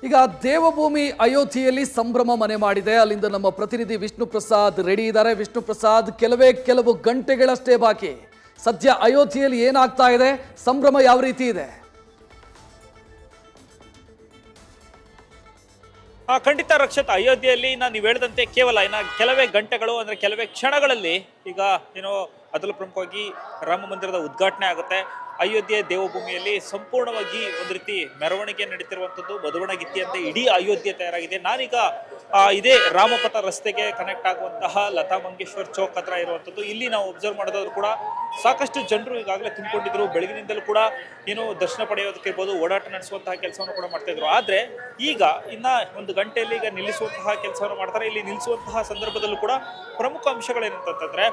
ಈಗ ದೇವಭೂಮಿ ಅಯೋಧ್ಯೆಯಲ್ಲಿ ಸಂಭ್ರಮ ಮನೆ ಮಾಡಿದೆ. ಅಲ್ಲಿಂದ ನಮ್ಮ ಪ್ರತಿನಿಧಿ ವಿಷ್ಣು ಪ್ರಸಾದ್ ರೆಡಿ ಇದ್ದಾರೆ. ವಿಷ್ಣು ಪ್ರಸಾದ್, ಕೆಲವು ಗಂಟೆಗಳಷ್ಟೇ ಬಾಕಿ. ಸದ್ಯ ಅಯೋಧ್ಯೆಯಲ್ಲಿ ಏನಾಗ್ತಾ ಇದೆ, ಸಂಭ್ರಮ ಯಾವ ರೀತಿ ಇದೆ? ಖಂಡಿತ ರಕ್ಷತ್, ಅಯೋಧ್ಯೆಯಲ್ಲಿ ನೀವು ಹೇಳಿದಂತೆ ಕೇವಲ ಕೆಲವೇ ಗಂಟೆಗಳು ಅಂದ್ರೆ ಕೆಲವೇ ಕ್ಷಣಗಳಲ್ಲಿ ಈಗ ಅದರಲ್ಲೂ ಪ್ರಮುಖವಾಗಿ ರಾಮ ಮಂದಿರದ ಉದ್ಘಾಟನೆ ಆಗುತ್ತೆ. ಅಯೋಧ್ಯೆ ದೇವಭೂಮಿಯಲ್ಲಿ ಸಂಪೂರ್ಣವಾಗಿ ಒಂದು ರೀತಿ ಮೆರವಣಿಗೆ ನಡೀತಿರುವಂಥದ್ದು, ಮಧುವಣಗಿತ್ತಿಯಂತೆ ಇಡೀ ಅಯೋಧ್ಯೆ ತಯಾರಾಗಿದೆ. ನಾನೀಗ ಇದೇ ರಾಮಪಥ ರಸ್ತೆಗೆ ಕನೆಕ್ಟ್ ಆಗುವಂತಹ ಲತಾ ಮಂಗೇಶ್ವರ್ ಚೌಕ್ ಹತ್ರ ಇರುವಂಥದ್ದು. ಇಲ್ಲಿ ನಾವು ಅಬ್ಸರ್ವ್ ಮಾಡೋದಾದ್ರು ಕೂಡ ಸಾಕಷ್ಟು ಜನರು ಈಗಾಗಲೇ ತುಂಬಿಕೊಂಡಿದ್ರು. ಬೆಳಗಿನಿಂದಲೂ ಕೂಡ ದರ್ಶನ ಪಡೆಯೋದಕ್ಕಿರ್ಬೋದು, ಓಡಾಟ ನಡೆಸುವಂತಹ ಕೆಲಸವನ್ನು ಕೂಡ ಮಾಡ್ತಾ ಇದ್ರು. ಆದ್ರೆ ಈಗ ಇನ್ನ ಒಂದು ಗಂಟೆಯಲ್ಲಿ ಈಗ ನಿಲ್ಲಿಸುವಂತಹ ಕೆಲಸವನ್ನು ಮಾಡ್ತಾರೆ. ಇಲ್ಲಿ ನಿಲ್ಲಿಸುವಂತಹ ಸಂದರ್ಭದಲ್ಲೂ ಕೂಡ ಪ್ರಮುಖ ಅಂಶಗಳೇನಂತಂದ್ರೆ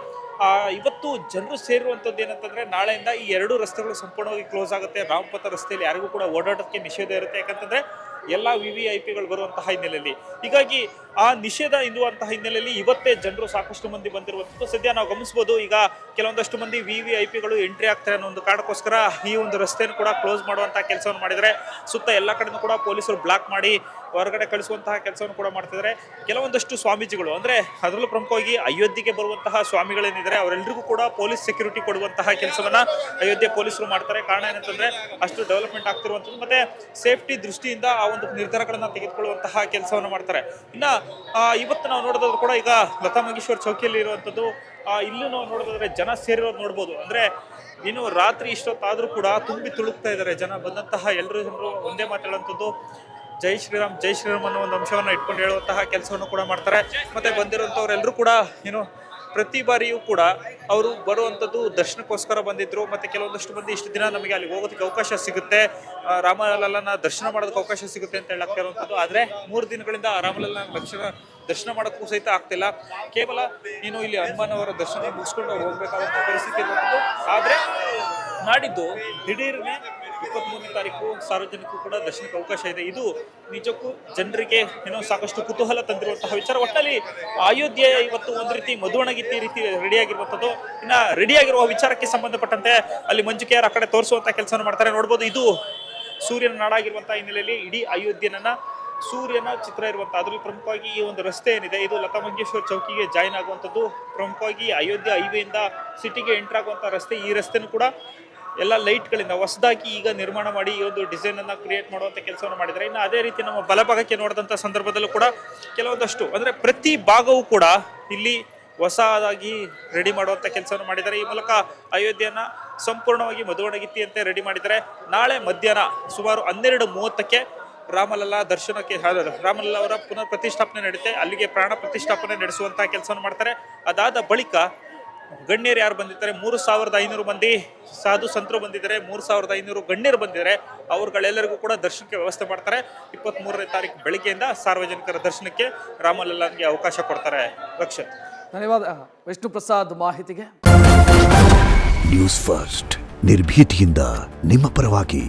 ಇವತ್ತು ಜನರು ಸೇರುವಂಥದ್ದು ಏನಂತಂದ್ರೆ ನಾಳೆಯಿಂದ ಈ ಎರಡು ರಸ್ತೆಗಳು ಸಂಪೂರ್ಣವಾಗಿ ಕ್ಲೋಸ್ ಆಗುತ್ತೆ. ರಾಮಪಥ ರಸ್ತೆಯಲ್ಲಿ ಯಾರಿಗೂ ಕೂಡ ಓಡಾಟಕ್ಕೆ ನಿಷೇಧ ಇರುತ್ತೆ. ಯಾಕಂತಂದ್ರೆ ಎಲ್ಲ VVIPಗಳು ಬರುವಂತಹ ಹಿನ್ನೆಲೆಯಲ್ಲಿ, ಹೀಗಾಗಿ ಆ ನಿಷೇಧ ಇರುವಂತಹ ಹಿನ್ನೆಲೆಯಲ್ಲಿ ಇವತ್ತೇ ಜನರು ಸಾಕಷ್ಟು ಮಂದಿ ಬಂದಿರುವಂಥದ್ದು ಸದ್ಯ ನಾವು ಗಮನಿಸಬಹುದು. ಈಗ ಕೆಲವೊಂದಷ್ಟು ಮಂದಿ VVIPಗಳು ಎಂಟ್ರಿ ಆಗ್ತಾರೆ ಅನ್ನೋ ಒಂದು ಕಾರಣಕ್ಕೋಸ್ಕರ ಈ ಒಂದು ರಸ್ತೆಯನ್ನು ಕೂಡ ಕ್ಲೋಸ್ ಮಾಡುವಂತಹ ಕೆಲಸವನ್ನು ಮಾಡಿದರೆ, ಸುತ್ತ ಎಲ್ಲ ಕಡೆನೂ ಕೂಡ ಪೊಲೀಸರು ಬ್ಲಾಕ್ ಮಾಡಿ ಹೊರಗಡೆ ಕಳಿಸುವಂತಹ ಕೆಲಸವನ್ನು ಕೂಡ ಮಾಡ್ತಿದ್ದಾರೆ. ಕೆಲವೊಂದಷ್ಟು ಸ್ವಾಮೀಜಿಗಳು ಅಂದ್ರೆ ಅದರಲ್ಲೂ ಪ್ರಮುಖವಾಗಿ ಅಯೋಧ್ಯೆಗೆ ಬರುವಂತಹ ಸ್ವಾಮಿಗಳೇನಿದ್ದಾರೆ ಅವರೆಲ್ಲರಿಗೂ ಕೂಡ ಪೊಲೀಸ್ ಸೆಕ್ಯೂರಿಟಿ ಕೊಡುವಂತಹ ಕೆಲಸವನ್ನ ಅಯೋಧ್ಯೆ ಪೊಲೀಸರು ಮಾಡ್ತಾರೆ. ಕಾರಣ ಏನಂತಂದ್ರೆ ಅಷ್ಟು ಡೆವಲಪ್ಮೆಂಟ್ ಆಗ್ತಿರುವಂಥದ್ದು ಮತ್ತೆ ಸೇಫ್ಟಿ ದೃಷ್ಟಿಯಿಂದ ಆ ಒಂದು ನಿರ್ಧಾರಗಳನ್ನ ತೆಗೆದುಕೊಳ್ಳುವಂತಹ ಕೆಲಸವನ್ನು ಮಾಡ್ತಾರೆ. ಇನ್ನ ಇವತ್ತು ನಾವು ನೋಡೋದಾದ್ರು ಕೂಡ ಈಗ ಲತಾ ಮಂಗೇಶ್ವರ್ ಚೌಕಿಯಲ್ಲಿ ಇರುವಂಥದ್ದು, ಇಲ್ಲೂ ನಾವು ನೋಡೋದಾದ್ರೆ ಜನ ಸೇರಿರೋದು ನೋಡ್ಬೋದು. ಅಂದ್ರೆ ರಾತ್ರಿ ಇಷ್ಟೊತ್ತಾದ್ರೂ ಕೂಡ ತುಂಬಿ ತುಳುಕ್ತಾ ಇದ್ದಾರೆ ಜನ. ಬಂದಂತಹ ಎಲ್ಲರೂ ಜನರು ಒಂದೇ ಮಾತಾಡುವಂಥದ್ದು ಜೈ ಶ್ರೀರಾಮ್ ಜೈ ಶ್ರೀರಾಮ್ ಅನ್ನೋ ಒಂದು ಅಂಶವನ್ನು ಇಟ್ಕೊಂಡು ಹೇಳುವಂತಹ ಕೆಲಸವನ್ನು ಕೂಡ ಮಾಡ್ತಾರೆ. ಮತ್ತೆ ಬಂದಿರುವಂಥವ್ರೆಲ್ಲರೂ ಕೂಡ ಪ್ರತಿ ಬಾರಿಯೂ ಕೂಡ ಅವರು ಬರುವಂಥದ್ದು ದರ್ಶನಕ್ಕೋಸ್ಕರ ಬಂದಿದ್ರು. ಮತ್ತೆ ಕೆಲವೊಂದಷ್ಟು ಮಂದಿ ಇಷ್ಟು ದಿನ ನಮಗೆ ಅಲ್ಲಿ ಹೋಗೋದಕ್ಕೆ ಅವಕಾಶ ಸಿಗುತ್ತೆ, ರಾಮಲಲ್ಲನ ದರ್ಶನ ಮಾಡೋದಕ್ಕೆ ಅವಕಾಶ ಸಿಗುತ್ತೆ ಅಂತ ಹೇಳಾಗ್ತಾ ಇರುವಂಥದ್ದು. ಆದರೆ 3 ದಿನಗಳಿಂದ ರಾಮಲಲ್ಲನ ದರ್ಶನ ಮಾಡೋಕ್ಕೂ ಸಹಿತ ಆಗ್ತಿಲ್ಲ. ಕೇವಲ ಇಲ್ಲಿ ಹನುಮಾನ್ ಅವರ ದರ್ಶನ ಮುಗಿಸ್ಕೊಂಡು ಅವ್ರು ಹೋಗ್ಬೇಕಾದಂಥ ಪರಿಸ್ಥಿತಿ ಇರುವಂಥದ್ದು. ಆದರೆ ನಾಡಿದ್ದು ದಿಢೀರ್ನೆ 23ನೇ ತಾರೀಕು ಸಾರ್ವಜನಿಕರು ಕೂಡ ದರ್ಶನಕ್ಕೆ ಅವಕಾಶ ಇದೆ. ಇದು ನಿಜಕ್ಕೂ ಜನರಿಗೆ ಸಾಕಷ್ಟು ಕುತೂಹಲ ತಂದಿರುವಂತಹ ವಿಚಾರ. ಒಟ್ಟಲ್ಲಿ ಅಯೋಧ್ಯೆ ಇವತ್ತು ಒಂದು ರೀತಿ ಮಧುವಣಗಿತ್ತಿ ರೀತಿ ರೆಡಿಯಾಗಿರುವಂಥದ್ದು. ಇನ್ನ ರೆಡಿಯಾಗಿರುವ ವಿಚಾರಕ್ಕೆ ಸಂಬಂಧಪಟ್ಟಂತೆ ಅಲ್ಲಿ ಮಂಜುಕೆಯರ್ ಆ ಕಡೆ ತೋರಿಸುವಂತಹ ಕೆಲಸವನ್ನು ಮಾಡ್ತಾರೆ ನೋಡ್ಬೋದು. ಇದು ಸೂರ್ಯನ ನಾಡಾಗಿರುವಂತಹ ಹಿನ್ನೆಲೆಯಲ್ಲಿ ಇಡೀ ಅಯೋಧ್ಯೆಯನ್ನ ಸೂರ್ಯನ ಚಿತ್ರ ಇರುವಂತಹ, ಅದರಲ್ಲಿ ಪ್ರಮುಖವಾಗಿ ಈ ಒಂದು ರಸ್ತೆ ಏನಿದೆ ಇದು ಲತಾ ಮಂಗೇಶ್ವರ್ ಚೌಕಿಗೆ ಜಾಯಿನ್ ಆಗುವಂಥದ್ದು. ಪ್ರಮುಖವಾಗಿ ಅಯೋಧ್ಯೆ ಹೈವೇಯಿಂದ ಸಿಟಿಗೆ ಎಂಟರ್ ಆಗುವಂತಹ ರಸ್ತೆ. ಈ ರಸ್ತೆನೂ ಕೂಡ ಎಲ್ಲ ಲೈಟ್ಗಳಿಂದ ಹೊಸದಾಗಿ ಈಗ ನಿರ್ಮಾಣ ಮಾಡಿ ಈ ಒಂದು ಡಿಸೈನ್ ಅನ್ನ ಕ್ರಿಯೇಟ್ ಮಾಡುವಂತ ಕೆಲಸವನ್ನು ಮಾಡಿದ್ದಾರೆ. ಇನ್ನು ಅದೇ ರೀತಿ ನಮ್ಮ ಬಲಭಾಗಕ್ಕೆ ನೋಡಿದಂಥ ಸಂದರ್ಭದಲ್ಲೂ ಕೂಡ ಕೆಲವೊಂದಷ್ಟು ಅಂದ್ರೆ ಪ್ರತಿ ಭಾಗವೂ ಕೂಡ ಇಲ್ಲಿ ಹೊಸದಾಗಿ ರೆಡಿ ಮಾಡುವಂತ ಕೆಲಸವನ್ನು ಮಾಡಿದ್ದಾರೆ. ಈ ಮೂಲಕ ಅಯೋಧ್ಯೆಯನ್ನ ಸಂಪೂರ್ಣವಾಗಿ ಮಧುವಣಗಿತ್ತಿಯಂತೆ ರೆಡಿ ಮಾಡಿದ್ದಾರೆ. ನಾಳೆ ಮಧ್ಯಾಹ್ನ ಸುಮಾರು 12:30ಕ್ಕೆ ರಾಮಲಲ್ಲಾ ದರ್ಶನಕ್ಕೆ ರಾಮಲಲ್ಲಾ ಅವರ ಪುನರ್ ಪ್ರತಿಷ್ಠಾಪನೆ ನಡೆಯುತ್ತೆ. ಅಲ್ಲಿಗೆ ಪ್ರಾಣ ಪ್ರತಿಷ್ಠಾಪನೆ ನಡೆಸುವಂತಹ ಕೆಲಸವನ್ನು ಮಾಡ್ತಾರೆ. ಅದಾದ ಬಳಿಕ ಗಣ್ಯರು ಯಾರು ಬಂದಿದ್ದಾರೆ, 3500 ಮಂದಿ ಸಾಧು ಸಂತರು ಬಂದಿದ್ದಾರೆ, 3500 ಗಣ್ಯರು ಬಂದಿದ್ದಾರೆ. ಅವ್ರುಗಳೆಲ್ಲರಿಗೂ ಕೂಡ ದರ್ಶನಕ್ಕೆ ವ್ಯವಸ್ಥೆ ಮಾಡ್ತಾರೆ. 23ನೇ ತಾರೀಕು ಬೆಳಿಗ್ಗೆಯಿಂದ ಸಾರ್ವಜನಿಕರ ದರ್ಶನಕ್ಕೆ ರಾಮಲಲ್ಲಾಗೆ ಅವಕಾಶ ಕೊಡ್ತಾರೆ. ರಕ್ಷತ್, ಧನ್ಯವಾದ ವಿಷ್ಣು ಪ್ರಸಾದ್ ಮಾಹಿತಿಗೆ. ನ್ಯೂಸ್ ಫಸ್ಟ್ ನಿರ್ಭೀತಿಯಿಂದ ನಿಮ್ಮ ಪರವಾಗಿ.